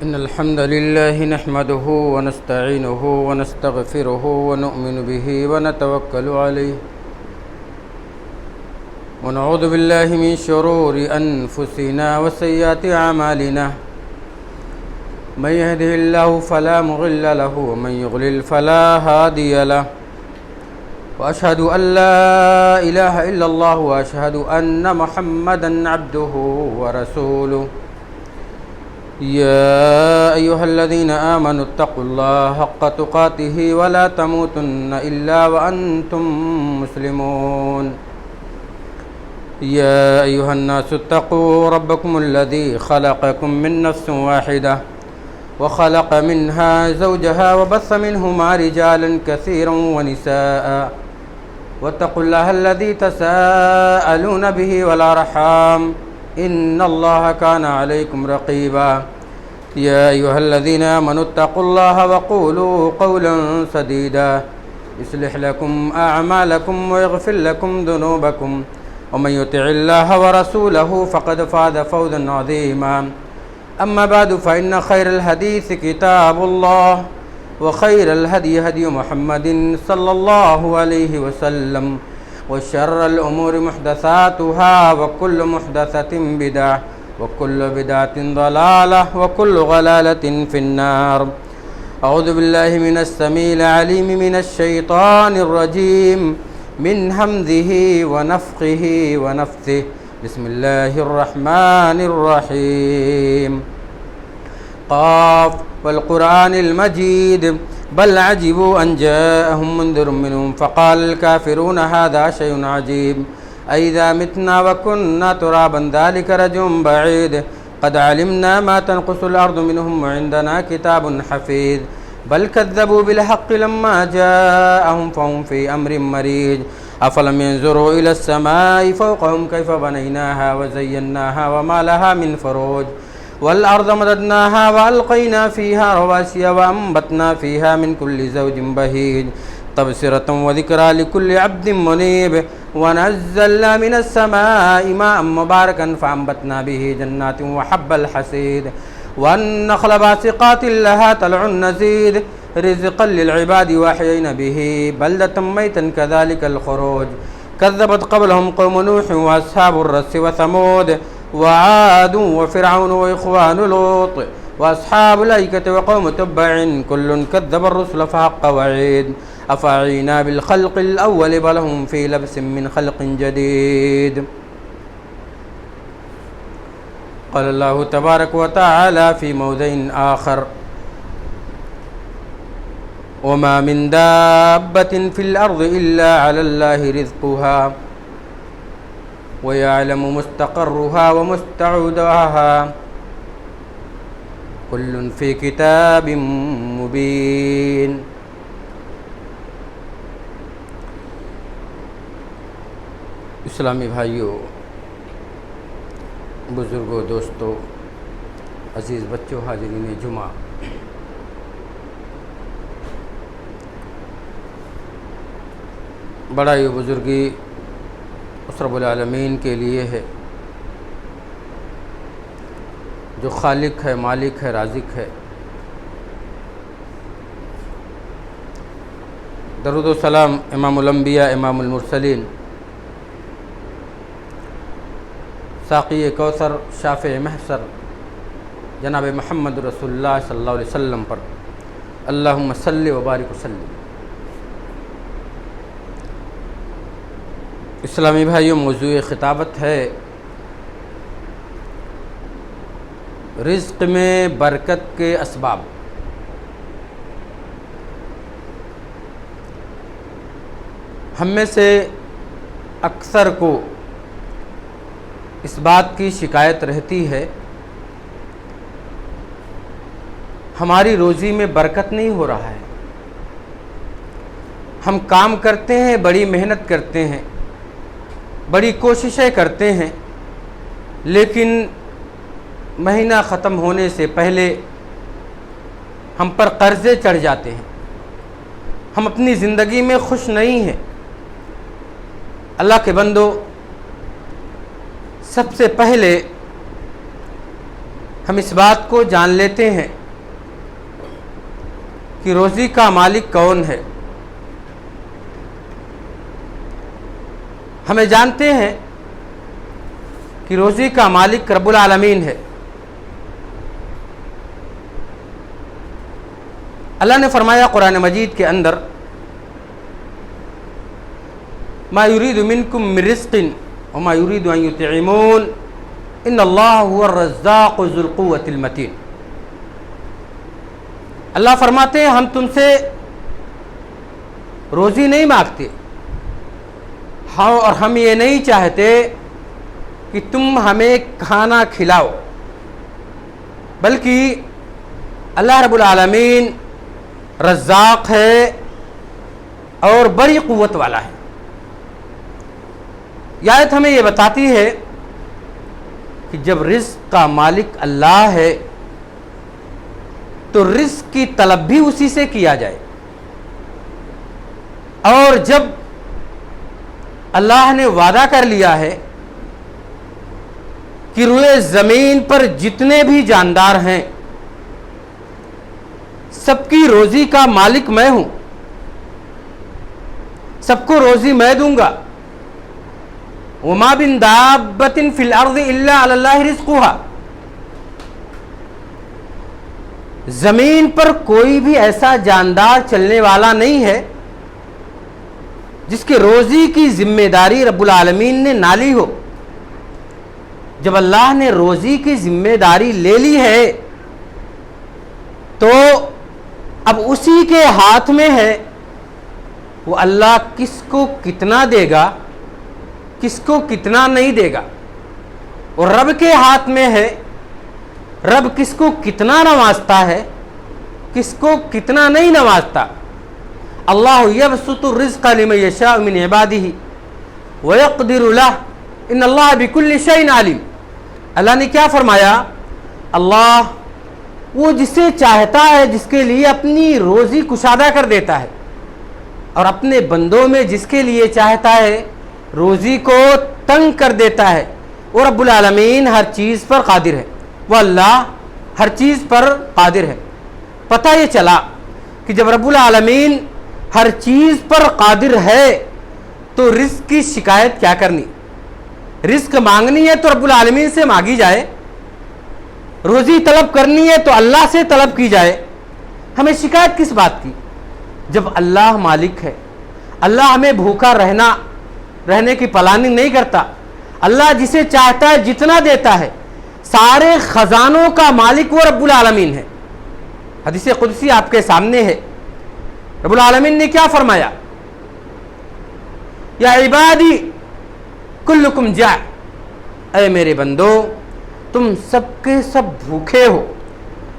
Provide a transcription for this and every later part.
إن الحمد لله نحمده ونستعينه ونستغفره ونؤمن به ونتوكل عليه ونعوذ بالله من شرور أنفسنا وسيئات أعمالنا من يهده الله فلا مضل له ومن يضلل فلا هادي له وأشهد أن لا إله إلا الله وأشهد أن محمدا عبده ورسوله يا أيها الذين آمنوا اتقوا الله حق تقاته ولا تموتن إلا وأنتم مسلمون يا أيها الناس اتقوا ربكم الذي خلقكم من نفس واحدة وخلق منها زوجها وبث منهما رجالا كثيرا ونساء واتقوا الله الذي تساءلون به والأرحام إن الله كان عليكم رقيبا يا أيها الذين آمنوا اتقوا الله وقولوا قولا سديدا يصلح لكم أعمالكم ويغفر لكم ذنوبكم ومن يطع الله ورسوله فقد فاز فوزا عظيما أما بعد فإن خير الحديث كتاب الله وخير الهدي هدي محمد صلى الله عليه وسلم وشر الأمور محدثاتها وكل محدثة بدعة وكل بدعة ضلالة وكل ضلالة في النار. أعوذ بالله من السميع العليم من الشيطان الرجيم من همزه ونفخه ونفثه. بسم الله الرحمن الرحيم. قاف والقرآن المجيد بل عجبوا أن جاءهم منذر منهم فقال الكافرون هذا شيء عجيب أئذا متنا وكنا ترابا ذلك رجع بعيد قد علمنا ما تنقص الأرض منهم وعندنا كتاب حفيظ بل كذبوا بالحق لما جاءهم فهم في أمر مريج أفلم ينظروا إلى السماء فوقهم كيف بنيناها وزيناها وما لها من فروج والأرض مددناها وألقينا فيها رواسي وأنبتنا فيها من كل زوج بهيج تبصرة وذكرى لكل عبد منيب ونزلنا من السماء ماء مباركا فأنبتنا به جنات وحب الحصيد والنخل باسقات لها طلع نضيد رزقا للعباد وأحيينا به بلدة ميتا كذلك الخروج كذبت قبلهم قوم نوح وأصحاب الرس وثمود وعاد وفرعون وإخوان لوط وأصحاب الأيكة وقوم تبع كل كذب الرسل فحق وعيد أفعينا بالخلق الأول بل هم في لبس من خلق جديد. قال الله تبارك وتعالى في موضع آخر وما من دابة في الأرض إلا على الله رزقها ويعلم مستقرها ومستودعها كل في كتاب مبين. اسلامی بھائیوں، بزرگوں، دوستوں، عزیز بچوں، حاضرین جمعہ، بڑائی و بزرگی اس رب العالمین کے لیے ہے جو خالق ہے، مالک ہے، رازق ہے. درود و سلام امام الانبیاء، امام المرسلین، ساقی کوثر، شافع محشر جناب محمد رسول اللہ صلی اللہ علیہ وسلم پر اللہم صلی و بارک وسلم. اسلامی بھائیوں، موضوع خطابت ہے رزق میں برکت کے اسباب. ہم میں سے اکثر کو اس بات کی شکایت رہتی ہے ہماری روزی میں برکت نہیں ہو رہا ہے. ہم کام کرتے ہیں، بڑی محنت کرتے ہیں، بڑی کوششیں کرتے ہیں، لیکن مہینہ ختم ہونے سے پہلے ہم پر قرضے چڑھ جاتے ہیں. ہم اپنی زندگی میں خوش نہیں ہیں. اللہ کے بندو، سب سے پہلے ہم اس بات کو جان لیتے ہیں کہ روزی کا مالک کون ہے. ہمیں جانتے ہیں کہ روزی کا مالک رب العالمین ہے. اللہ نے فرمایا قرآن مجید کے اندر ما یرید منکم من رزق وما یرید ان یطعمون ان اللہ هو الرزاق ذو القوة المتین. اللہ فرماتے ہیں ہم تم سے روزی نہیں مانگتے اور ہم یہ نہیں چاہتے کہ تم ہمیں کھانا کھلاؤ، بلکہ اللہ رب العالمین رزاق ہے اور بڑی قوت والا ہے. یہ آیت ہمیں یہ بتاتی ہے کہ جب رزق کا مالک اللہ ہے تو رزق کی طلب بھی اسی سے کیا جائے، اور جب اللہ نے وعدہ کر لیا ہے کہ روئے زمین پر جتنے بھی جاندار ہیں سب کی روزی کا مالک میں ہوں، سب کو روزی میں دوں گا. وما من دابۃ فی الارض الا علی اللہ رزقها. زمین پر کوئی بھی ایسا جاندار چلنے والا نہیں ہے جس کے روزی کی ذمہ داری رب العالمین نے نہ لی ہو. جب اللہ نے روزی کی ذمہ داری لے لی ہے تو اب اسی کے ہاتھ میں ہے وہ اللہ کس کو کتنا دے گا، کس کو کتنا نہیں دے گا. اور رب کے ہاتھ میں ہے رب کس کو کتنا نوازتا ہے، کس کو کتنا نہیں نوازتا. اللہ یبسط الرزق لمن یشاء من عباده ویقدر له ان اللہ بکل شیء علیم. اللہ نے کیا فرمایا؟ اللہ وہ جسے چاہتا ہے جس کے لیے اپنی روزی کشادہ کر دیتا ہے، اور اپنے بندوں میں جس کے لیے چاہتا ہے روزی کو تنگ کر دیتا ہے. اور رب العالمین ہر چیز پر قادر ہے، وہ اللہ ہر چیز پر قادر ہے. پتہ یہ چلا کہ جب رب العالمین ہر چیز پر قادر ہے تو رزق کی شکایت کیا کرنی. رزق مانگنی ہے تو رب العالمین سے مانگی جائے، روزی طلب کرنی ہے تو اللہ سے طلب کی جائے. ہمیں شکایت کس بات کی؟ جب اللہ مالک ہے، اللہ ہمیں بھوکا رہنے کی پلاننگ نہیں کرتا. اللہ جسے چاہتا ہے جتنا دیتا ہے. سارے خزانوں کا مالک وہ رب العالمین ہے. حدیث قدسی آپ کے سامنے ہے. رب العالمین نے کیا فرمایا؟ یا عبادی کلکم جائع. اے میرے بندو تم سب کے سب بھوکے ہو،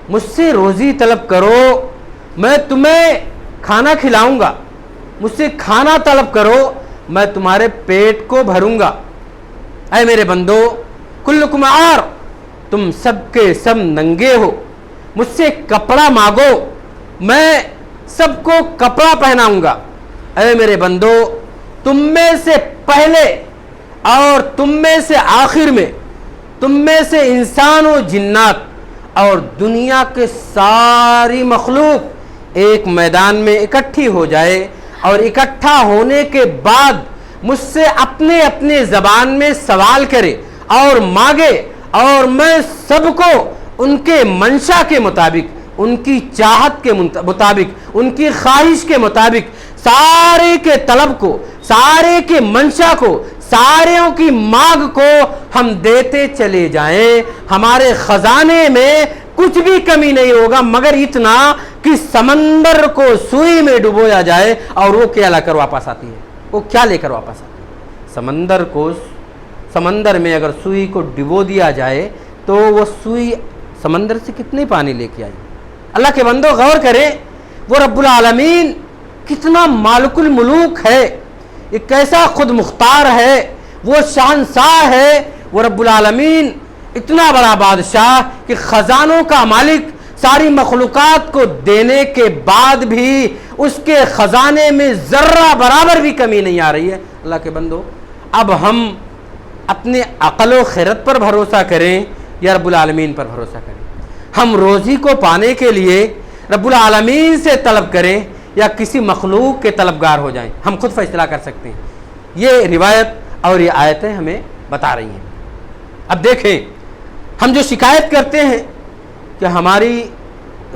مجھ سے روزی طلب کرو، میں تمہیں کھانا کھلاؤں گا. مجھ سے کھانا طلب کرو، میں تمہارے پیٹ کو بھروں گا. اے میرے بندو کلکم عار، تم سب کے سب ننگے ہو، مجھ سے کپڑا مانگو، میں سب کو کپڑا پہناؤں گا. اے میرے بندو تم میں سے پہلے اور تم میں سے آخر میں، تم میں سے انسان و جنات اور دنیا کے ساری مخلوق ایک میدان میں اکٹھی ہو جائے اور اکٹھا ہونے کے بعد مجھ سے اپنے اپنے زبان میں سوال کرے اور مانگے، اور میں سب کو ان کے منشا کے مطابق، ان کی چاہت کے مطابق، ان کی خواہش کے مطابق سارے کے طلب کو، سارے کے منشا کو، ساروں کی مانگ کو ہم دیتے چلے جائیں. ہمارے خزانے میں کچھ بھی کمی نہیں ہوگا مگر اتنا کہ سمندر کو سوئی میں ڈبویا جائے اور وہ کیا لا کر واپس آتی ہے. وہ کیا لے کر واپس آتی ہے؟ سمندر میں اگر سوئی کو ڈبو دیا جائے تو وہ سوئی سمندر سے کتنے پانی لے کے آئی. اللہ کے بندو غور کریں، وہ رب العالمین کتنا مالک الملوک ہے، یہ کیسا خود مختار ہے، وہ شہنشاہ ہے. وہ رب العالمین اتنا بڑا بادشاہ کہ خزانوں کا مالک، ساری مخلوقات کو دینے کے بعد بھی اس کے خزانے میں ذرہ برابر بھی کمی نہیں آ رہی ہے. اللہ کے بندو اب ہم اپنے عقل و خیرت پر بھروسہ کریں یا رب العالمین پر بھروسہ کریں. ہم روزی کو پانے کے لیے رب العالمین سے طلب کریں یا کسی مخلوق کے طلبگار ہو جائیں, ہم خود فیصلہ کر سکتے ہیں. یہ روایت اور یہ آیتیں ہمیں بتا رہی ہیں. اب دیکھیں, ہم جو شکایت کرتے ہیں کہ ہماری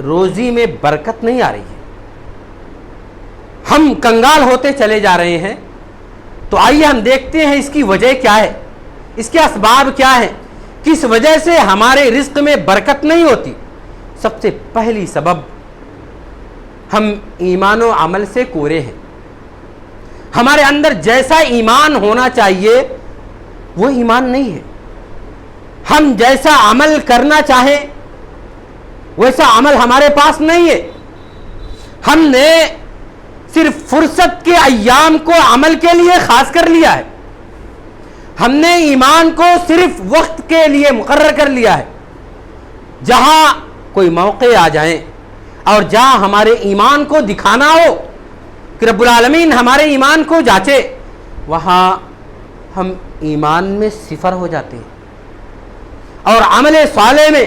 روزی میں برکت نہیں آ رہی ہے, ہم کنگال ہوتے چلے جا رہے ہیں, تو آئیے ہم دیکھتے ہیں اس کی وجہ کیا ہے, اس کے اسباب کیا ہیں, کس وجہ سے ہمارے رزق میں برکت نہیں ہوتی. سب سے پہلی سبب, ہم ایمان و عمل سے کورے ہیں. ہمارے اندر جیسا ایمان ہونا چاہیے وہ ایمان نہیں ہے. ہم جیسا عمل کرنا چاہیں ویسا عمل ہمارے پاس نہیں ہے. ہم نے صرف فرصت کے ایام کو عمل کے لیے خاص کر لیا ہے. ہم نے ایمان کو صرف وقت کے لیے مقرر کر لیا ہے. جہاں کوئی موقع آ جائیں اور جہاں ہمارے ایمان کو دکھانا ہو کہ رب العالمین ہمارے ایمان کو جانچے, وہاں ہم ایمان میں صفر ہو جاتے ہیں. اور عمل صالح میں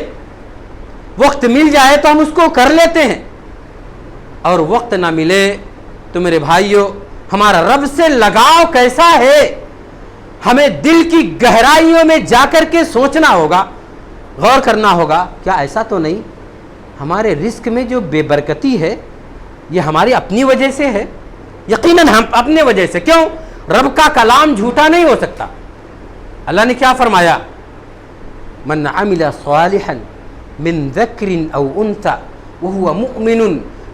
وقت مل جائے تو ہم اس کو کر لیتے ہیں, اور وقت نہ ملے تو میرے بھائیوں ہمارا رب سے لگاؤ کیسا ہے, ہمیں دل کی گہرائیوں میں جا کر کے سوچنا ہوگا, غور کرنا ہوگا. کیا ایسا تو نہیں ہمارے رزق میں جو بے برکتی ہے یہ ہماری اپنی وجہ سے ہے؟ یقیناً ہم اپنے وجہ سے. کیوں؟ رب کا کلام جھوٹا نہیں ہو سکتا. اللہ نے کیا فرمایا؟ من عمل صالحا من ذکر او انثى وهو مؤمن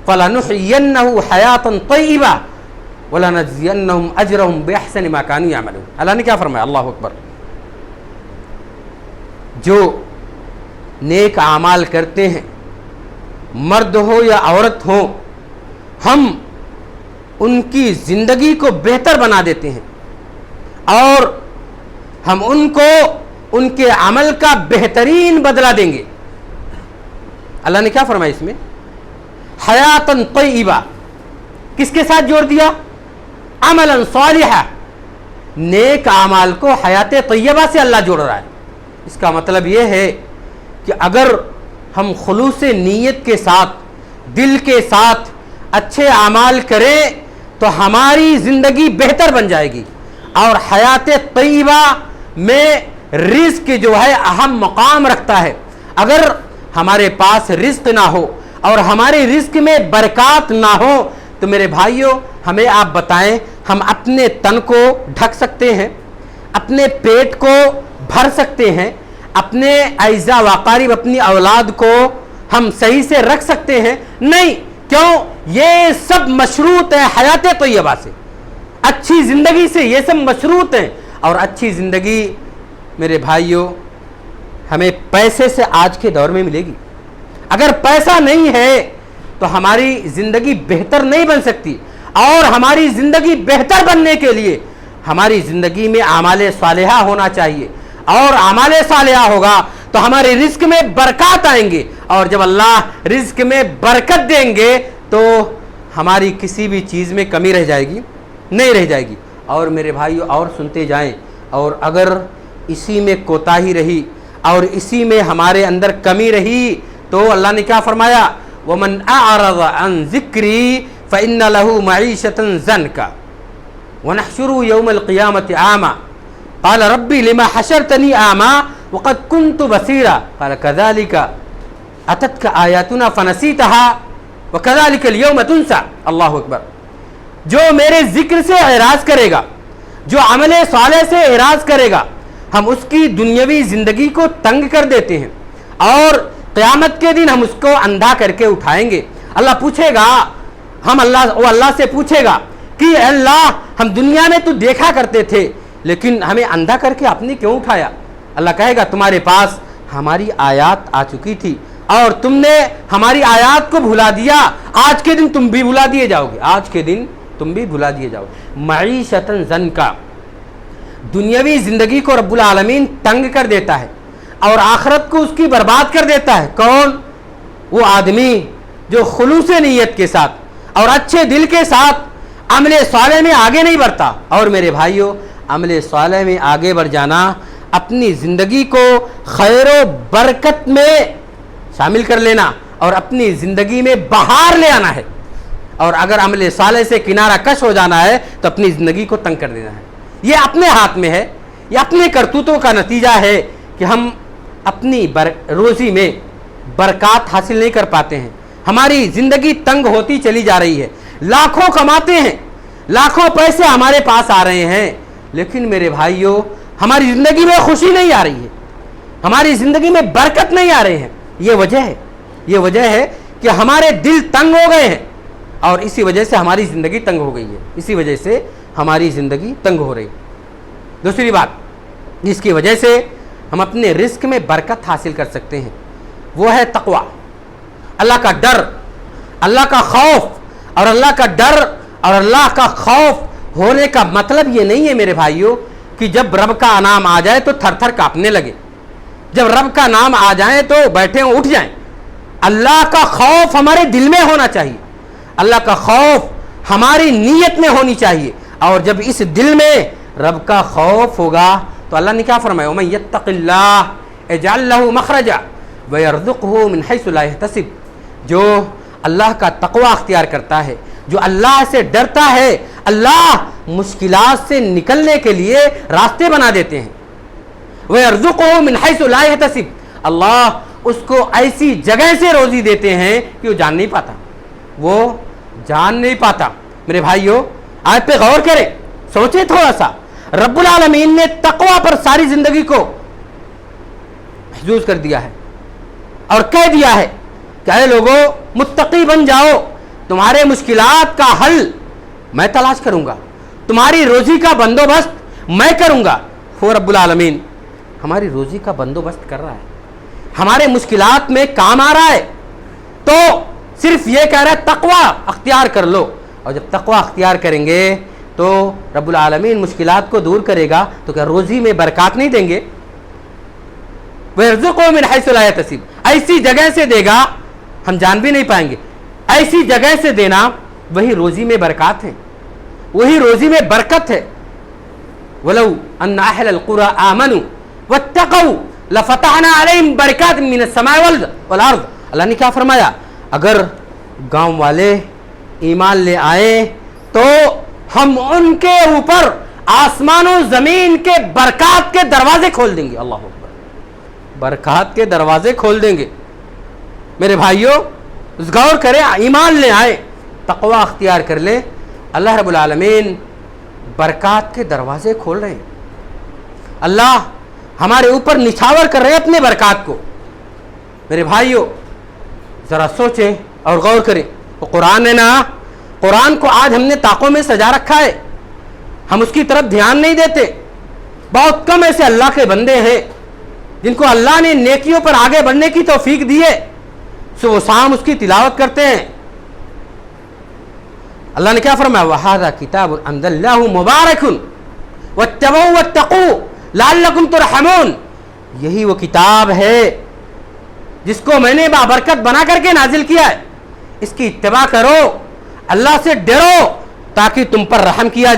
فلنحيينه حیاتا طیبہ وَلَنَجْزِيَنَّهُمْ أَجْرَهُمْ بِأَحْسَنِ مَا كَانُوا يَعْمَلُونَ. اللہ نے کیا فرمایا؟ اللہ اکبر. جو نیک اعمال کرتے ہیں, مرد ہو یا عورت ہو, ہم ان کی زندگی کو بہتر بنا دیتے ہیں اور ہم ان کو ان کے عمل کا بہترین بدلہ دیں گے. اللہ نے کیا فرمایا اس میں؟ حیاتاً طیبہ. کس کے ساتھ جوڑ دیا؟ عملا صالحہ. نیک اعمال کو حیات طیبہ سے اللہ جوڑ رہا ہے. اس کا مطلب یہ ہے کہ اگر ہم خلوص نیت کے ساتھ, دل کے ساتھ اچھے اعمال کریں تو ہماری زندگی بہتر بن جائے گی. اور حیات طیبہ میں رزق جو ہے اہم مقام رکھتا ہے. اگر ہمارے پاس رزق نہ ہو اور ہمارے رزق میں برکات نہ ہو تو میرے بھائیوں ہمیں آپ بتائیں, ہم اپنے تن کو ڈھک سکتے ہیں, اپنے پیٹ کو بھر سکتے ہیں, اپنے اعزا واقارب اپنی اولاد کو ہم صحیح سے رکھ سکتے ہیں؟ نہیں. کیوں؟ یہ سب مشروط ہے حیات طیبہ سے, اچھی زندگی سے. یہ سب مشروط ہیں. اور اچھی زندگی میرے بھائیوں ہمیں پیسے سے آج کے دور میں ملے گی. اگر پیسہ نہیں ہے تو ہماری زندگی بہتر نہیں بن سکتی. اور ہماری زندگی بہتر بننے کے لیے ہماری زندگی میں اعمال صالحہ ہونا چاہیے. اور اعمال صالحہ ہوگا تو ہمارے رزق میں برکات آئیں گے. اور جب اللہ رزق میں برکت دیں گے تو ہماری کسی بھی چیز میں کمی رہ جائے گی؟ نہیں رہ جائے گی. اور میرے بھائیو اور سنتے جائیں. اور اگر اسی میں کوتاہی رہی اور اسی میں ہمارے اندر کمی رہی تو اللہ نے کیا فرمایا؟ وَمَنْ أَعْرَضَ عَنْ ذِكْرِي فَإِنَّ لَهُ مَعِيشَةً ضَنْكَ وَنَحْشُرُهُ يَوْمَ الْقِيَامَةِ أَعْمَى قَالَ رَبِّ لِمَ حَشَرْتَنِي أَعْمَى وَقَدْ كُنْتُ بَصِيرًا قَالَ كَذَلِكَ أَتَتْكَ آيَاتُنَا فَنَسِيتَهَا وَكَذَلِكَ الْيَوْمَ تُنْسَى. اللہ اکبر. جو میرے ذکر سے اعراض کرے گا, جو عمل صالح سے اعراض کرے گا, ہم اس کی دنیاوی زندگی کو تنگ کر دیتے ہیں اور قیامت کے دن ہم اس کو اندھا کر کے اٹھائیں گے. اللہ پوچھے گا, وہ اللہ سے پوچھے گا کہ اللہ ہم دنیا میں تو دیکھا کرتے تھے لیکن ہمیں اندھا کر کے آپ نے کیوں اٹھایا؟ اللہ کہے گا تمہارے پاس ہماری آیات آ چکی تھی اور تم نے ہماری آیات کو بھلا دیا. آج کے دن تم بھی بھلا دیے جاؤ گے. آج کے دن تم بھی بھلا دیے جاؤ گے. معیشتاً ضنکا. دنیاوی زندگی کو رب العالمین تنگ کر دیتا ہے اور آخرت کو اس کی برباد کر دیتا ہے. کون؟ وہ آدمی جو خلوص نیت کے ساتھ اور اچھے دل کے ساتھ عمل صالح میں آگے نہیں بڑھتا. اور میرے بھائیوں عمل صالح میں آگے بڑھ جانا اپنی زندگی کو خیر و برکت میں شامل کر لینا اور اپنی زندگی میں بہار لے آنا ہے، اور اگر عمل صالح سے کنارہ کش ہو جانا ہے تو اپنی زندگی کو تنگ کر دینا ہے۔ یہ اپنے ہاتھ میں ہے، یہ اپنے کرتوتوں کا نتیجہ ہے کہ ہم اپنی روزی میں برکات حاصل نہیں کر پاتے ہیں، ہماری زندگی تنگ ہوتی چلی جا رہی ہے، لاکھوں کماتے ہیں، لاکھوں پیسے ہمارے پاس آ رہے ہیں، لیکن میرے بھائیوں ہماری زندگی میں خوشی نہیں آ رہی ہے، ہماری زندگی میں برکت نہیں آ رہے ہیں۔ یہ وجہ ہے کہ ہمارے دل تنگ ہو گئے ہیں، اور اسی وجہ سے ہماری زندگی تنگ ہو گئی ہے، اسی وجہ سے ہماری زندگی تنگ ہو رہی ہے۔ دوسری بات جس کی وجہ سے ہم اپنے رزق میں برکت حاصل کر سکتے ہیں وہ ہے تقوی، اللہ کا ڈر، اللہ کا خوف۔ اور اللہ کا ڈر اور اللہ کا خوف ہونے کا مطلب یہ نہیں ہے میرے بھائیوں کہ جب رب کا نام آ جائے تو تھر تھر کانپنے لگے، جب رب کا نام آ جائے تو بیٹھے اٹھ جائیں۔ اللہ کا خوف ہمارے دل میں ہونا چاہیے، اللہ کا خوف ہماری نیت میں ہونی چاہیے، اور جب اس دل میں رب کا خوف ہوگا تو اللہ نے کیا فرمایا، وَمَن يَتَّقِ اللَّهَ يَجْعَل لَّهُ مَخْرَجًا وَيَرْزُقْهُ مِنْ حَيْثُ لَا يَحْتَسِبُ۔ جو اللہ کا تقوی اختیار کرتا ہے، جو اللہ سے ڈرتا ہے، اللہ مشکلات سے نکلنے کے لیے راستے بنا دیتے ہیں۔ وَيَرْزُقْهُ مِنْ حَيْثُ لَا يَحْتَسِبُ، اللہ اس کو ایسی جگہ سے روزی دیتے ہیں کہ وہ جان نہیں پاتا، میرے بھائیوں آیت پہ غور کریں، سوچیں تھوڑا سا۔ رب العالمین نے تقوی پر ساری زندگی کو محفوظ کر دیا ہے اور کہہ دیا ہے کہ اے لوگوں متقی بن جاؤ، تمہارے مشکلات کا حل میں تلاش کروں گا، تمہاری روزی کا بندوبست میں کروں گا۔ وہ رب العالمین ہماری روزی کا بندوبست کر رہا ہے، ہمارے مشکلات میں کام آ رہا ہے، تو صرف یہ کہہ رہا ہے تقوی اختیار کر لو، اور جب تقوی اختیار کریں گے تو رب العالمین مشکلات کو دور کرے گا، تو کیا روزی میں برکات نہیں دیں گے؟ وَيَرْزُقُهُ مِنْ حَيْثُ لَا يَحْتَسِبُ، ایسی جگہ سے دے گا ہم جان بھی نہیں پائیں گے، ایسی جگہ سے دینا وہی روزی میں برکات ہے، وہی روزی میں برکت ہے۔ وَلَوْ أَنَّ أَهْلَ الْقُرَىٰ آمَنُوا وَاتَّقَوْا لَفَتَحْنَا عَلَيْهِمْ بَرَكَاتٍ مِّنَ السَّمَاءِ وَالْأَرْضِ، اللہ نے کیا فرمایا، اگر گاؤں والے ایمان لے آئے تو ہم ان کے اوپر آسمان و زمین کے برکات کے دروازے کھول دیں گے۔ اللہ اکبر، برکات کے دروازے کھول دیں گے۔ میرے بھائیوں غور کریں، ایمان لے آئے، تقوی اختیار کر لیں، اللہ رب العالمین برکات کے دروازے کھول رہے ہیں، اللہ ہمارے اوپر نچھاور کر رہے ہیں اپنے برکات کو۔ میرے بھائیوں ذرا سوچیں اور غور کریں، قرآن ہے نا، قرآن کو آج ہم نے طاقوں میں سجا رکھا ہے، ہم اس کی طرف دھیان نہیں دیتے۔ بہت کم ایسے اللہ کے بندے ہیں جن کو اللہ نے نیکیوں پر آگے بڑھنے کی توفیق دی ہے، صبح و شام اس کی تلاوت کرتے ہیں۔ اللہ نے کیا فرمایا، وَهَذَا كِتَابٌ أَنزَلْنَاهُ مُبَارَكٌ وَاتَّقُوا وَاتَّقُوا لَعَلَّكُمْ تُرْحَمُونَ، یہی وہ کتاب ہے جس کو میں نے بابرکت بنا کر کے نازل کیا ہے، اس کی اتباع کرو، اللہ سے ڈرو تاکہ تم پر رحم کیا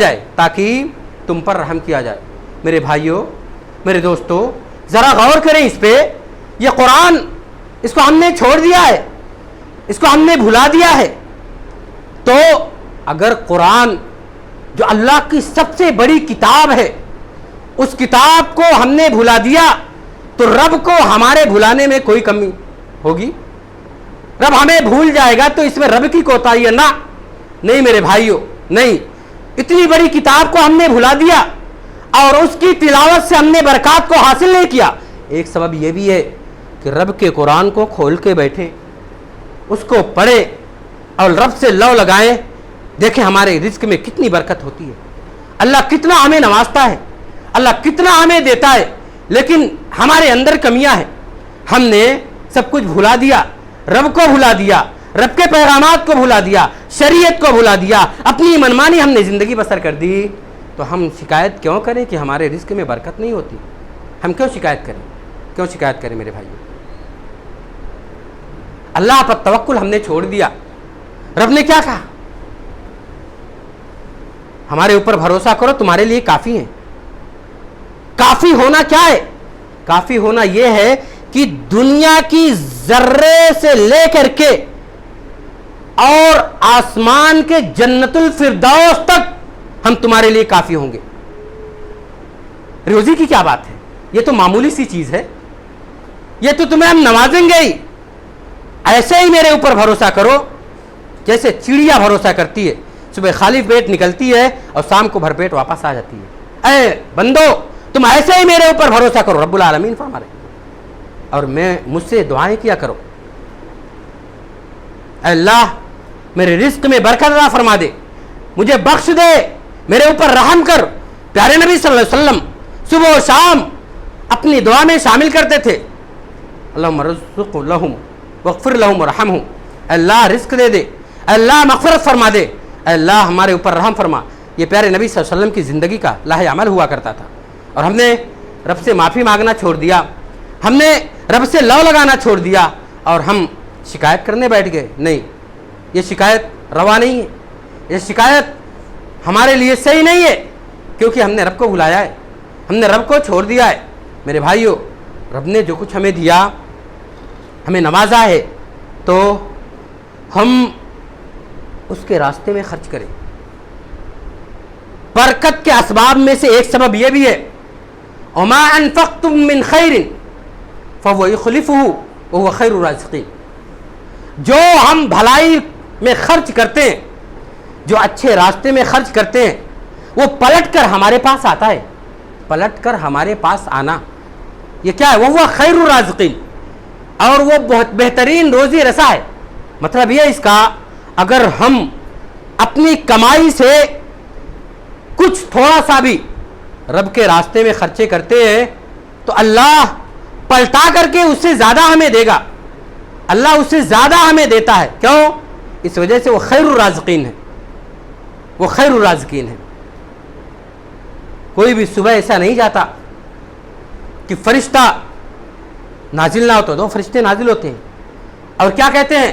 جائے۔ میرے بھائیوں، میرے دوستو، ذرا غور کریں اس پہ، یہ قرآن اس کو ہم نے چھوڑ دیا ہے، اس کو ہم نے بھلا دیا ہے، تو اگر قرآن جو اللہ کی سب سے بڑی کتاب ہے اس کتاب کو ہم نے بھلا دیا تو رب کو ہمارے بھلانے میں کوئی کمی ہوگی؟ رب ہمیں بھول جائے گا تو اس میں رب کی کوتاہی ہے؟ نہیں میرے بھائیوں، نہیں، اتنی بڑی کتاب کو ہم نے بھلا دیا اور اس کی تلاوت سے ہم نے برکات کو حاصل نہیں کیا۔ ایک سبب یہ بھی ہے کہ رب کے قرآن کو کھول کے بیٹھیں، اس کو پڑھیں اور رب سے لو لگائیں، دیکھیں ہمارے رزق میں کتنی برکت ہوتی ہے، اللہ کتنا ہمیں نوازتا ہے، اللہ کتنا ہمیں دیتا ہے، لیکن ہمارے اندر کمیاں ہیں، ہم نے سب کچھ بھلا دیا، رب کو بھلا دیا، رب کے پیغامات کو بھلا دیا، شریعت کو بھلا دیا، اپنی منمانی ہم نے زندگی بسر کر دی، تو ہم شکایت کیوں کریں کہ ہمارے رزق میں برکت نہیں ہوتی؟ ہم کیوں شکایت کریں میرے بھائیوں؟ اللہ پر توکل ہم نے چھوڑ دیا۔ رب نے کیا کہا؟ ہمارے اوپر بھروسہ کرو، تمہارے لیے کافی ہے۔ کافی ہونا کیا ہے؟ کافی ہونا یہ ہے کہ دنیا کی ذرے سے لے کر کے اور آسمان کے جنت الفردوس تک ہم تمہارے لیے کافی ہوں گے. روزی کی کیا بات ہے؟ یہ تو معمولی سی چیز ہے, یہ تو تمہیں ہم نوازیں گے ہی. ایسے ہی میرے اوپر بھروسہ کرو جیسے چڑیا بھروسہ کرتی ہے, صبح خالی پیٹ نکلتی ہے اور شام کو بھر پیٹ واپس آ جاتی ہے. اے بندو تم ایسے ہی میرے اوپر بھروسہ کرو, رب العالمین فرما رہے, اور مجھ سے دعائیں کیا کرو. اے اللہ میرے رزق میں برکت عطا فرما دے, مجھے بخش دے, میرے اوپر رحم کر. پیارے نبی صلی اللہ علیہ وسلم صبح و شام اپنی دعا میں شامل کرتے تھے, اللہم رزق لہم واغفر لہم ورحمہم. اللہ رزق دے دے, اللہ مغفرت فرما دے, اللہ ہمارے اوپر رحم فرما. یہ پیارے نبی صلی اللہ علیہ وسلم کی زندگی کا لاہ عمل ہوا کرتا تھا. اور ہم نے رب سے معافی مانگنا چھوڑ دیا, ہم نے رب سے لو لگانا چھوڑ دیا, اور ہم شکایت کرنے بیٹھ گئے. نہیں, یہ شکایت روا نہیں ہے, یہ شکایت ہمارے لیے صحیح نہیں ہے, کیونکہ ہم نے رب کو بھلایا ہے, ہم نے رب کو چھوڑ دیا ہے. میرے بھائیوں, رب نے جو کچھ ہمیں دیا, ہمیں نوازا ہے, تو ہم اس کے راستے میں خرچ کریں. برکت کے اسباب میں سے ایک سبب یہ بھی ہے, وما انفقتم من خیر فهو يخلفه وهو خیر الرازقین. جو ہم بھلائی میں خرچ کرتے ہیں, جو اچھے راستے میں خرچ کرتے ہیں, وہ پلٹ کر ہمارے پاس آتا ہے. پلٹ کر ہمارے پاس آنا یہ کیا ہے؟ وہ خیر الرازقین, اور وہ بہت بہترین روزی رسا ہے. مطلب یہ اس کا, اگر ہم اپنی کمائی سے کچھ تھوڑا سا بھی رب کے راستے میں خرچے کرتے ہیں تو اللہ پلٹا کر کے اس سے زیادہ ہمیں دے گا. اللہ اس سے زیادہ ہمیں دیتا ہے. کیوں؟ اس وجہ سے وہ خیر الرازقین ہے, وہ خیر الرازقین ہے. کوئی بھی صبح ایسا نہیں جاتا کہ فرشتہ نازل نہ ہو, تو دو فرشتے نازل ہوتے ہیں, اور کیا کہتے ہیں؟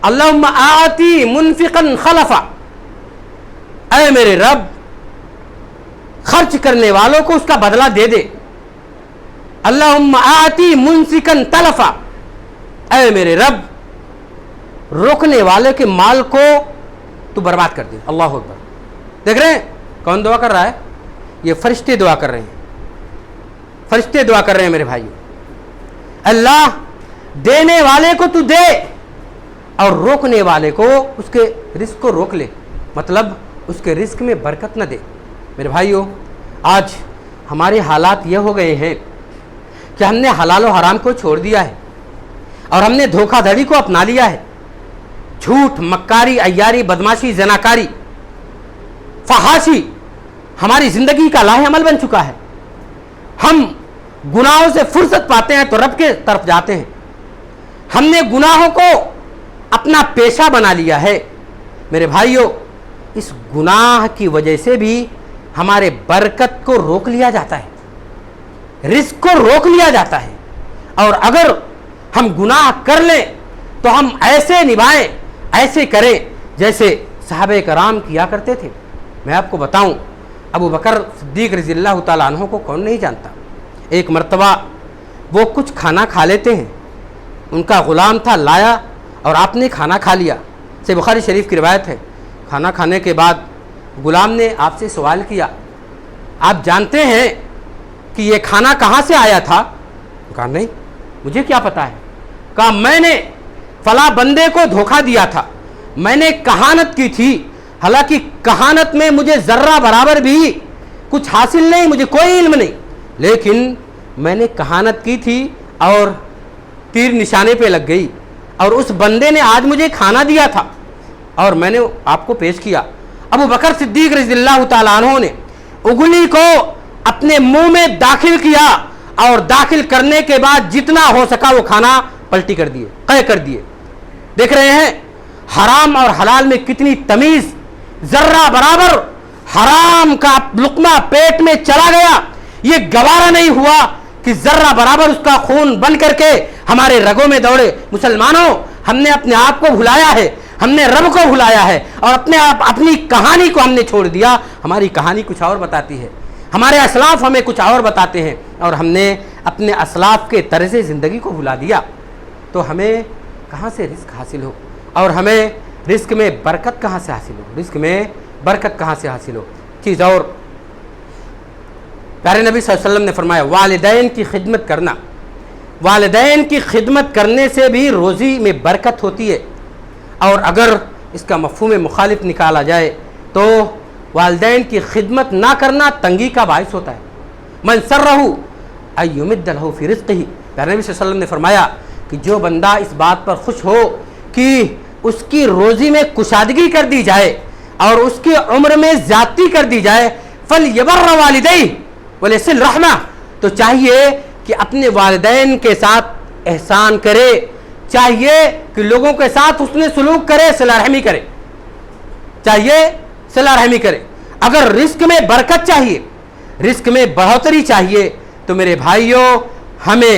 اللہم آتی منفقا خلفا, اے میرے رب خرچ کرنے والوں کو اس کا بدلہ دے دے. اللہم آتی ممسکا تلفا, اے میرے رب روکنے والے کے مال کو تو برباد کر دے. اللہ اکبر. دیکھ رہے ہیں کون دعا کر رہا ہے؟ یہ فرشتے دعا کر رہے ہیں, فرشتے دعا کر رہے ہیں میرے بھائی. اللہ دینے والے کو تو دے, اور روکنے والے کو اس کے رزق کو روک لے, مطلب اس کے رزق میں برکت نہ دے. میرے بھائیو, آج ہمارے حالات یہ ہو گئے ہیں کہ ہم نے حلال و حرام کو چھوڑ دیا ہے, اور ہم نے دھوکہ دھڑی کو اپنا لیا ہے. جھوٹ, مکاری, عیاری, بدماشی, زناکاری, فحاشی ہماری زندگی کا لاہ عمل بن چکا ہے. ہم گناہوں سے فرصت پاتے ہیں تو رب کے طرف جاتے ہیں. ہم نے گناہوں کو اپنا پیشہ بنا لیا ہے. میرے بھائیوں, اس گناہ کی وجہ سے بھی ہمارے برکت کو روک لیا جاتا ہے, رزق کو روک لیا جاتا ہے. اور اگر ہم گناہ کر لیں تو ہم ایسے نبھائیں, ایسے کریں جیسے صحابہ کرام کیا کرتے تھے. میں آپ کو بتاؤں, ابو بکر صدیق رضی اللہ تعالیٰ عنہ کو کون نہیں جانتا. ایک مرتبہ وہ کچھ کھانا کھا لیتے ہیں, ان کا غلام تھا, لایا اور آپ نے کھانا کھا لیا. سے بخاری شریف کی روایت ہے. کھانا کھانے کے بعد غلام نے آپ سے سوال کیا, آپ جانتے ہیں کہ یہ کھانا کہاں سے آیا تھا؟ کہا نہیں, مجھے کیا پتا ہے. کہا میں نے فلاں بندے کو دھوکہ دیا تھا, میں نے کہانت کی تھی, حالانکہ کہانت میں مجھے ذرہ برابر بھی کچھ حاصل نہیں, مجھے کوئی علم نہیں, لیکن میں نے کہانت کی تھی اور تیر نشانے پہ لگ گئی, اور اس بندے نے آج مجھے کھانا دیا تھا اور میں نے آپ کو پیش کیا. ابو بکر صدیق رضی اللہ تعالیٰ عنہ نے اگلی کو اپنے منہ میں داخل کیا, اور داخل کرنے کے بعد جتنا ہو سکا وہ کھانا پلٹی کر دیے, قے کر دیے. دیکھ رہے ہیں حرام اور حلال میں کتنی تمیز. ذرہ برابر حرام کا لقمہ پیٹ میں چلا گیا, یہ گوارا نہیں ہوا کہ ذرہ برابر اس کا خون بن کر کے ہمارے رگوں میں دوڑے. مسلمانوں, ہم نے اپنے آپ کو بھلایا ہے, ہم نے رب کو بھلایا ہے, اور اپنی کہانی کو ہم نے چھوڑ دیا. ہماری کہانی کچھ اور بتاتی ہے, ہمارے اسلاف ہمیں کچھ اور بتاتے ہیں, اور ہم نے اپنے اسلاف کے طرز زندگی کو بھلا دیا تو ہمیں کہاں سے رزق حاصل ہو، اور ہمیں رزق میں برکت کہاں سے حاصل ہو، رزق میں برکت کہاں سے حاصل ہو۔ چیز اور پیارے نبی صلی اللہ علیہ وسلم نے فرمایا والدین کی خدمت کرنا، والدین کی خدمت کرنے سے بھی روزی میں برکت ہوتی ہے، اور اگر اس کا مفہوم مخالف نکالا جائے تو والدین کی خدمت نہ کرنا تنگی کا باعث ہوتا ہے۔ من سرہ ان یمد لہ فی رزقہ، پیارے نبی صلی اللہ علیہ وسلم نے فرمایا کہ جو بندہ اس بات پر خوش ہو کہ اس کی روزی میں کشادگی کر دی جائے اور اس کی عمر میں زیادتی کر دی جائے، فلیبر والدیہ ولیصل رحمہ، تو چاہیے کہ اپنے والدین کے ساتھ احسان کرے، چاہیے کہ لوگوں کے ساتھ حسن سلوک کرے، صلہ رحمی کرے، چاہیے صلہ رحمی کرے۔ اگر رزق میں برکت چاہیے، رزق میں بڑھوتری چاہیے تو میرے بھائیوں ہمیں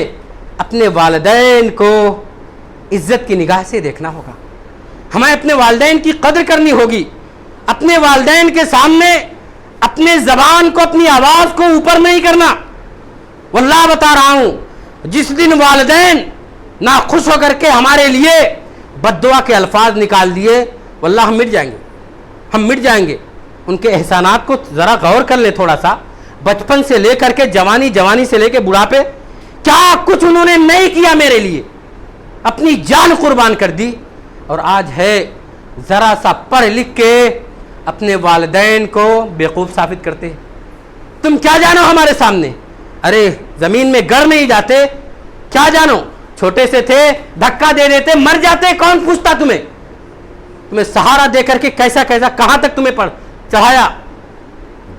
اپنے والدین کو عزت کی نگاہ سے دیکھنا ہوگا، ہمیں اپنے والدین کی قدر کرنی ہوگی، اپنے والدین کے سامنے اپنے زبان کو، اپنی آواز کو اوپر نہیں کرنا۔ واللہ بتا رہا ہوں، جس دن والدین ناخوش ہو کر کے ہمارے لیے بد دعا کے الفاظ نکال دیے، واللہ ہم مٹ جائیں گے، ہم مٹ جائیں گے۔ ان کے احسانات کو ذرا غور کر لیں تھوڑا سا، بچپن سے لے کر کے جوانی، جوانی سے لے کے بڑھاپے، کیا کچھ انہوں نے نہیں کیا میرے لیے، اپنی جان قربان کر دی، اور آج ہے ذرا سا پڑھ لکھ کے اپنے والدین کو بیوقوف ثابت کرتے ہیں۔ تم کیا جانو ہمارے سامنے، ارے زمین میں گڑ نہیں جاتے، کیا جانو، چھوٹے سے تھے دھکا دے دیتے مر جاتے، کون پوچھتا تمہیں سہارا دے کر کے کیسا کیسا کہاں تک تمہیں چڑھایا۔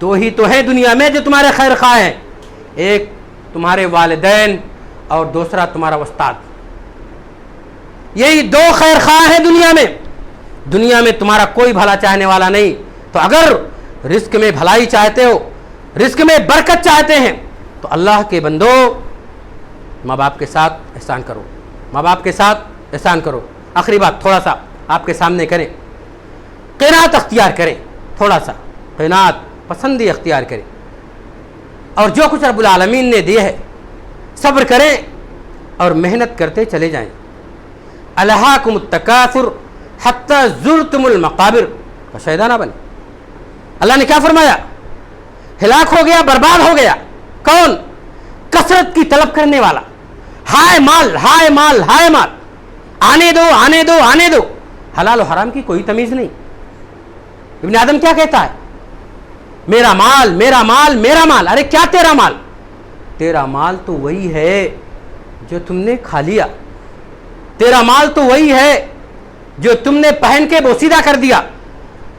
دو ہی تو ہیں دنیا میں جو تمہارے خیر خواہ ہیں، ایک تمہارے والدین اور دوسرا تمہارا استاد، یہی دو خیر خواہ ہیں دنیا میں، دنیا میں تمہارا کوئی بھلا چاہنے والا نہیں۔ تو اگر رزق میں بھلائی چاہتے ہو، رزق میں برکت چاہتے ہیں تو اللہ کے بندو ماں باپ کے ساتھ احسان کرو، ماں باپ کے ساتھ احسان کرو۔ آخری بات تھوڑا سا آپ کے سامنے کریں، قناعت اختیار کریں، تھوڑا سا قناعت پسندی اختیار کریں، اور جو کچھ رب العالمین نے دیا ہے صبر کریں اور محنت کرتے چلے جائیں۔ الہاکم التکاثر حتی زرتم المقابر، کا شہدا نہ بنے۔ اللہ نے کیا فرمایا؟ ہلاک ہو گیا، برباد ہو گیا کون؟ کثرت کی طلب کرنے والا، ہائے مال ہائے مال ہائے مال، آنے دو آنے دو آنے دو، حلال و حرام کی کوئی تمیز نہیں۔ ابن آدم کیا کہتا ہے؟ میرا مال میرا مال میرا مال۔ ارے کیا تیرا مال؟ تیرا مال تو وہی ہے جو تم نے کھا لیا، تیرا مال تو وہی ہے جو تم نے پہن کے بوسیدہ کر دیا،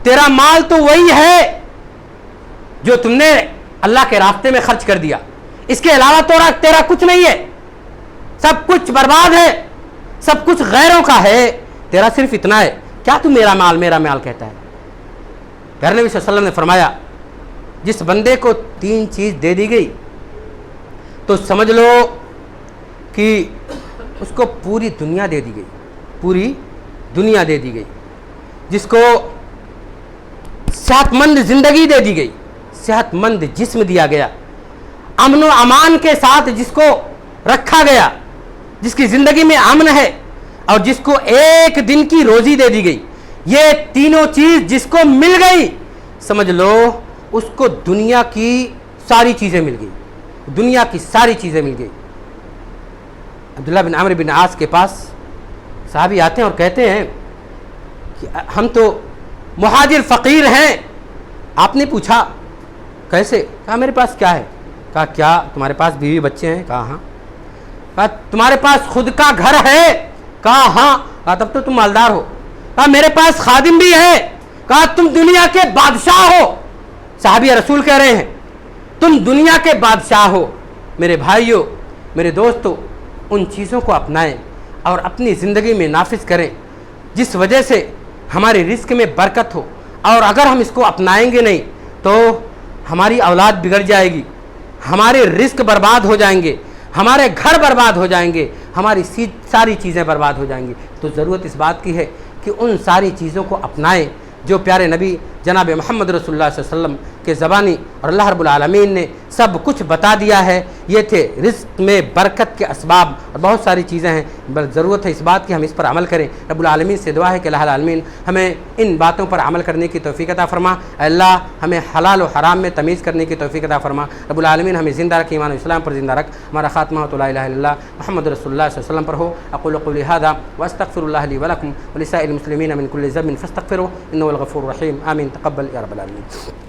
تیرا مال تو وہی ہے جو تم نے اللہ کے راستے میں خرچ کر دیا، اس کے علاوہ تو تیرا کچھ نہیں ہے، سب کچھ برباد ہے، سب کچھ غیروں کا ہے، تیرا صرف اتنا ہے۔ کیا تو میرا مال کہتا ہے؟ پیارے نبی صلی اللہ علیہ وسلم نے فرمایا جس بندے کو تین چیز دے دی گئی تو سمجھ لو کہ اس کو پوری دنیا دے دی گئی، پوری دنیا دے دی گئی۔ جس کو صحت مند زندگی دے دی گئی، صحت مند جسم دیا گیا، امن و امان کے ساتھ جس کو رکھا گیا، جس کی زندگی میں امن ہے، اور جس کو ایک دن کی روزی دے دی گئی، یہ تینوں چیز جس کو مل گئی سمجھ لو اس کو دنیا کی ساری چیزیں مل گئی، دنیا کی ساری چیزیں مل گئی۔ عبداللہ بن عمرو بن عاص کے پاس صحابی آتے ہیں اور کہتے ہیں کہ ہم تو مہاجر فقیر ہیں۔ آپ نے پوچھا کیسے؟ کہا میرے پاس کیا ہے؟ کہا کیا تمہارے پاس بیوی بچے ہیں؟ کہا ہاں۔ کہا تمہارے پاس خود کا گھر ہے؟ کہا ہاں۔ کہا تب تو تم مالدار ہو۔ کہا میرے پاس خادم بھی ہے۔ کہا تم دنیا کے بادشاہ ہو۔ صحابی رسول کہہ رہے ہیں تم دنیا کے بادشاہ ہو۔ میرے بھائیوں، میرے دوستو، ان چیزوں کو اپنائیں اور اپنی زندگی میں نافذ کریں جس وجہ سے ہمارے رزق میں برکت ہو، اور اگر ہم اس کو اپنائیں گے نہیں تو ہماری اولاد بگڑ جائے گی، ہمارے رزق برباد ہو جائیں گے، ہمارے گھر برباد ہو جائیں گے، ہماری ساری چیزیں برباد ہو جائیں گی۔ تو ضرورت اس بات کی ہے کہ ان ساری چیزوں کو اپنائیں جو پیارے نبی جناب محمد رسول اللہ صلی اللہ علیہ وسلم کہ زبانی اور اللہ رب العالمین نے سب کچھ بتا دیا ہے. یہ تھے رزق میں برکت کے اسباب اور بہت ساری چیزیں ہیں، بس ضرورت ہے اس بات کی ہم اس پر عمل کریں. رب العالمین سے دعا ہے کہ اللہ العالمین ہمیں ان باتوں پر عمل کرنے کی توفیق عطا فرما. اللہ ہمیں حلال و حرام میں تمیز کرنے کی توفیق عطا فرما. رب العالمین ہمیں زندہ رکھ، ایمان و اسلام پر زندہ رکھ. ہمارا خاتمہ تو لا الہ الا اللہ محمد رسول اللہ صلی اللہ علیہ وسلم پر ہو. اقول قولی ھذا واستغفر اللہ لی ولکم ولسائر المسلمین من کل ذنب فاستغفروه انه الغفور الرحیم. آمین. تقبل یا رب العالمین.